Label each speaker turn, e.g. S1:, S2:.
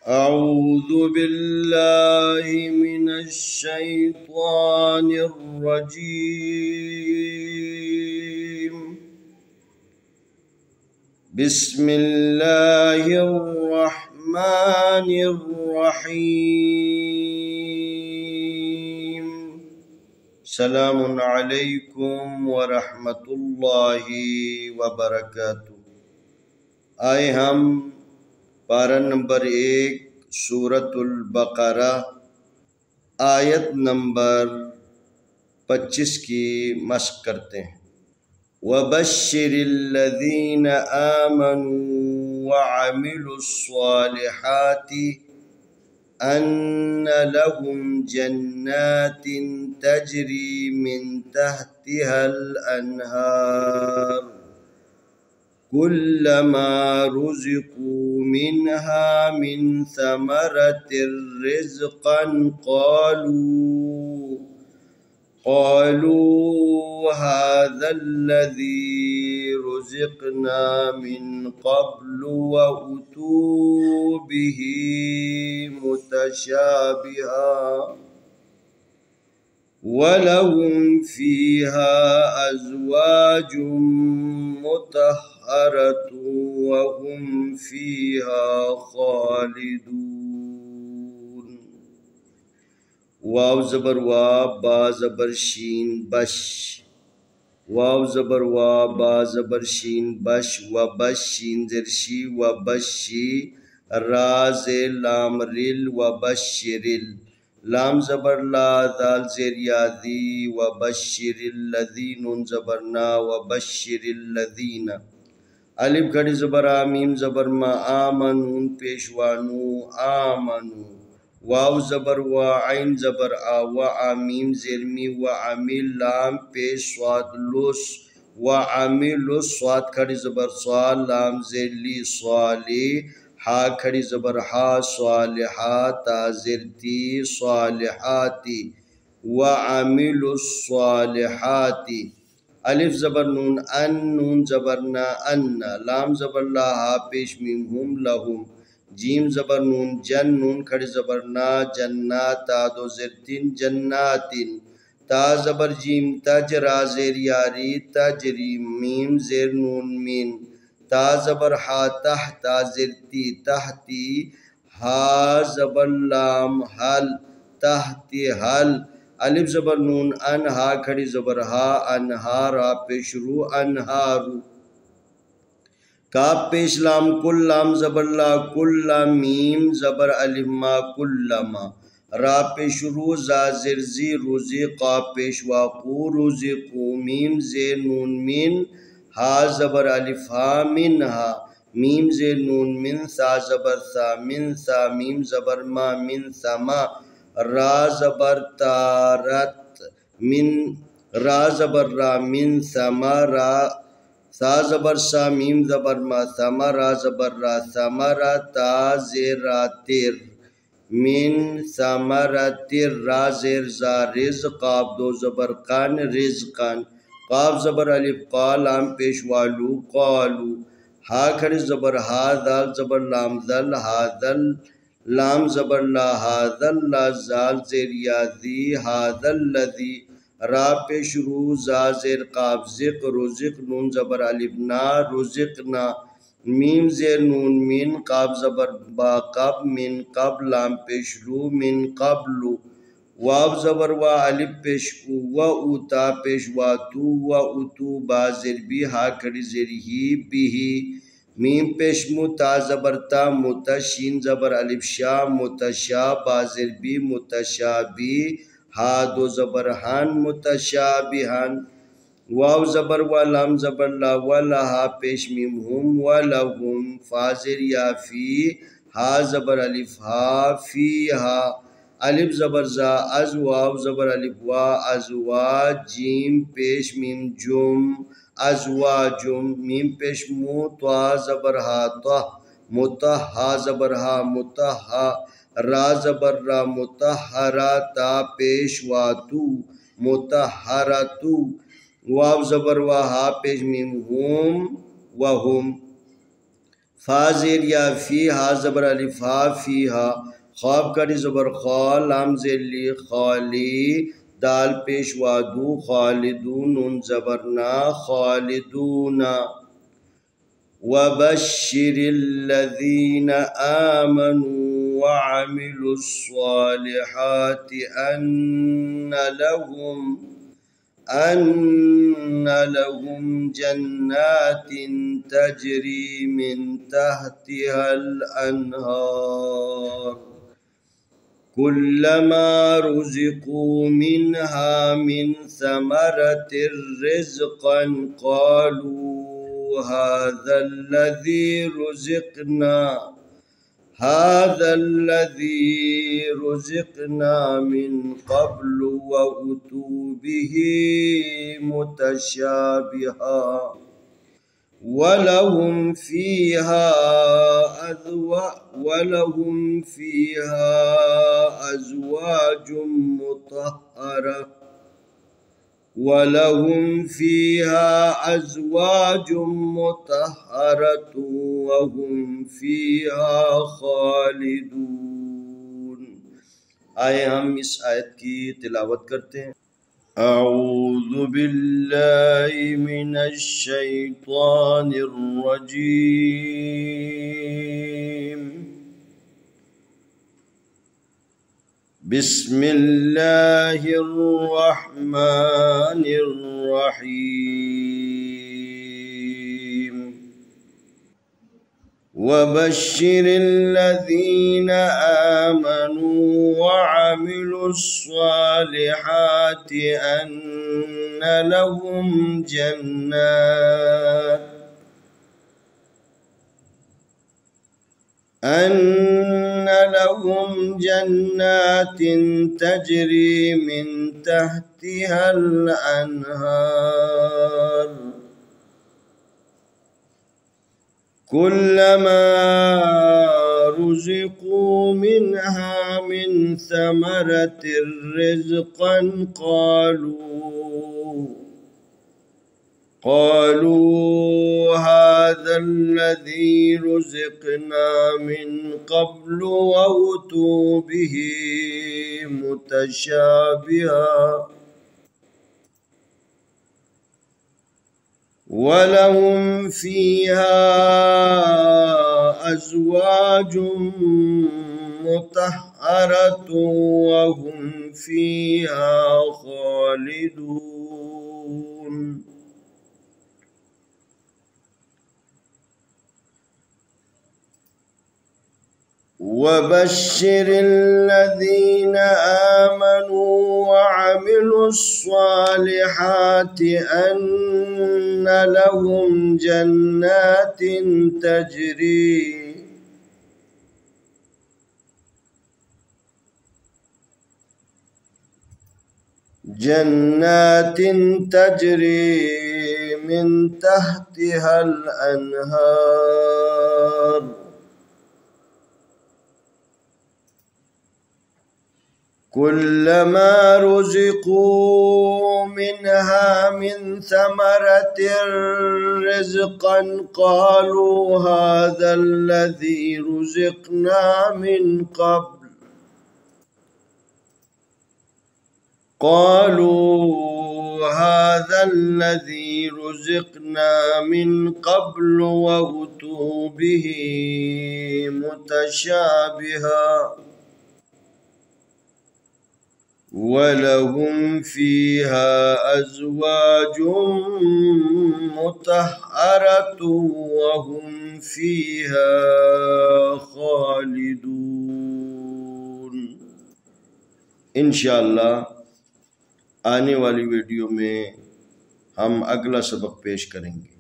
S1: أعوذ بالله من الشيطان الرجيم. بسم الله الرحمن الرحيم. سلام عليكم ورحمة الله وبركاته. आए हम पारा नंबर 1 सूरतुल बकरा आयत नंबर 25 की मश्क करते हैं। वबश्शिरिल्लज़ीन आमनू वअमिलुस्सालिहाति अन्ना लहुम जन्नातिन तजरी मिन तहतिहल अन्हार कुल्लमा रुज़िक़ू मिन्हा मिन समरतिर रिज़क़न क़ालू हाज़ल्लज़ी रुज़िक़ना मिन क़ब्लु व उतू बिही मुतशाबिहा वलहुम फ़ीहा अज़वाजुम मुतहहरतुन वहुम फ़ीहा ख़ालिदून। वाव ज़बर वा बा ज़बर शीन बश। वाव ज़बर वा बा ज़बर शीन बश व बश शीन ज़रशी व बशी रा ज़े लाम रिल व बश्शिरिल लाम ज़बर ला दाल ज़ेर यादी व बश्शिरिल्लज़ीन नून ज़बर ना व बश्शिरिल्लज़ीन अलिफ घड़ी ज़बर आ मीम ज़बर मा आमनून पेशवानू आमनू वाव ज़बर व आइन ज़बर आ व आमीम ज़ेरमी व आमिल लाम पेश स्वाद लुस व आमिलुस स्वाद खड़ी ज़बर स्वाल लाम ज़ेरली स्वाली हा खड़ी ज़बर हा स्वालिहा ताज़िरती स्वालिहाती व आमिलुस स्वालिहाती अलिफ ज़बर नून अन नून ज़बर ना अन्ना लाम ज़बर ला हा पेश मीम हुम लहुम जीम ज़बर नून जन नून खड़ी ज़बर ना जन्नाता दो ज़िरतिन जन्नातिन ता ज़बर जीम तज रा ज़ेर यारी तजरी मीम ज़ेर नून मीन ता ज़बर हा तह ता ज़िरती तहती हा ज़बर लाम हल तहती हल अलिफ ज़बर नून अन हा खड़ी ज़बर हा अनहारा पेशरू अनहारू काफ पेश लाम कुल लाम ज़बर ला कुल्ला मीम ज़बर अलिफ मा कुल्लमा रा पेशरू जा ज़िरज़ी रुज़ी काफ पेश वाक़ू रुज़िक़ू मीम ज़े नून मिन हा ज़बर अलिफ हा मिन हा मीम ज़े नून मिन सा ज़बर सा मिन सा मीम ज़बर मा मिन समा रा ज़बर तारत मिन रा ज़बर रा मिन समरा सा ज़बर सा मीम ज़बर मा समरा ज़बर रा समरा ता ज़ेरा तिर मिन समरतिर रा ज़ेर ज़ा रिज़ काफ दो ज़बर कान रिज़क़न काफ ज़बर अलिफ क़ा लाम पेश वालू क़ालू हा खड़ी ज़बर हा दाल ज़बर लाम ज़ल हाज़ल लाम ज़बर ला हाज़ल ला ज़ाल ज़ेर यादी हाज़ल्लज़ी रा पेश रू ज़ा ज़ेर काफ ज़िक़ रुज़िक़ नून ज़बर अलिफ ना रुज़िक़ना मीम ज़ेर नून मिन काफ ज़बर बा कब मिन कब लाम पेश लू मिन कबलू वाव ज़बर वा अलिफ पेश व उता पेश वातू व उतू बा ज़ेर बी हा खड़ी ज़ेर ही बिही मीम पेश मुता ज़बर ता मुतशीन ज़बर अलिफ शा मुतशा बा ज़ेर बी मुतशाबी हा दो ज़बर हान मुतशाबिहान वाव ज़बर व लाम ज़बर ला व लहा पेश मीम हुम व लहुम फाज़िर याफी हा ज़बर अलिफ हा फी हा अलिफ ज़बर ज़ा अज़ वाव ज़बर अलिफ वा अज़वा जीम पेश मीम जुम अज़वाजुम मीम पेश मु त्वा ज़बर हा त्वा मुतहा ज़बर हा मुतहा रा ज़बर रा मुतहरा ता पेश वातू मुतहरतु वाव ज़बर वा हा पेश मीम हुम वहुम फा ज़ेर या फी हा ज़बर अलिफ हा फी हा ख्वाब करी ज़बर खा लाम ज़ेर ली खाली दाल पेश वादू खालिदून नून ज़बर ना खालिदूना वबश्शिरिल्लज़ीन आमनू वअमिलुस्सालिहाति أن لهم جنات تجري من تحتها الأنهار كلما رزقوا منها من ثمرة رزقا قالوا هذا الذي رزقنا من قبل وأتوا به متشابها ولهم فيها أزواج مطهرة وهم فيها خالدون। आए हम इस आयत की तिलावत करते हैं। अऊज़ु बिल्लाहि मिनश शैतानिर रजीम। बिस्मिल्लाहिर रहमानिर रहीम। वबश्शिरिल्लज़ीन आमनू वअमिलुस्सालिहाति अन्न लहुम जन्नात तजरी मिन तहतिहा अल-अनहार कुल्लमा रुज़िक़ू मिनहा मिन समरतिर रिज़क़न قالوا هذا الذي رزقنا من قبل وأتوا به متشابها ولهم فيها أزواج مطهرة وهم فيها خالدون। وبشر الذين آمنوا وعملوا الصالحات أن لهم جنات تجري من تحتها الأنهار كلما رزقوا منها من ثمرة رزقا قالوا هذا الذي رزقنا من قبل وأتوا به متشابها ولهم فيها أزواج مطهرة وهم فيها خالدون। इंशाअल्लाह आने वाली वीडियो में हम अगला सबक पेश करेंगे।